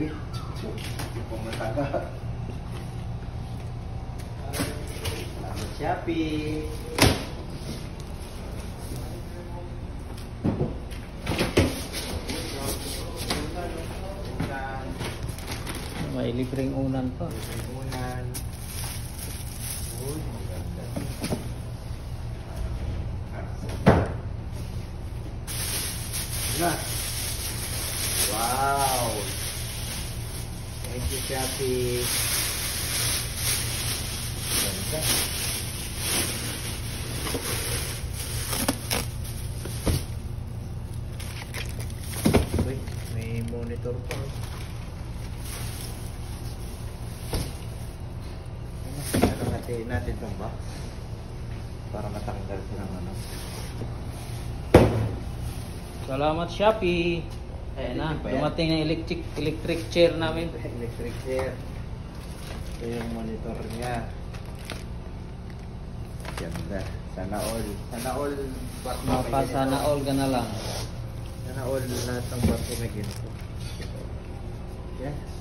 Pumunta ka. Salamat Shopee. May libreng unan pa. Unan. Wow! Thank you, Shopee. Ganda. Uy, may monitor pa. Ano natin itong box? Para matanggal ko ng ano. Salamat Shopee. Ayan na, dumating ng electric chair namin. Electric chair. Ito yung monitor niya. Ganda. Sana all. Sana all. Sana all ka na lang. Sana all lahat ng barko na ginto. Yes.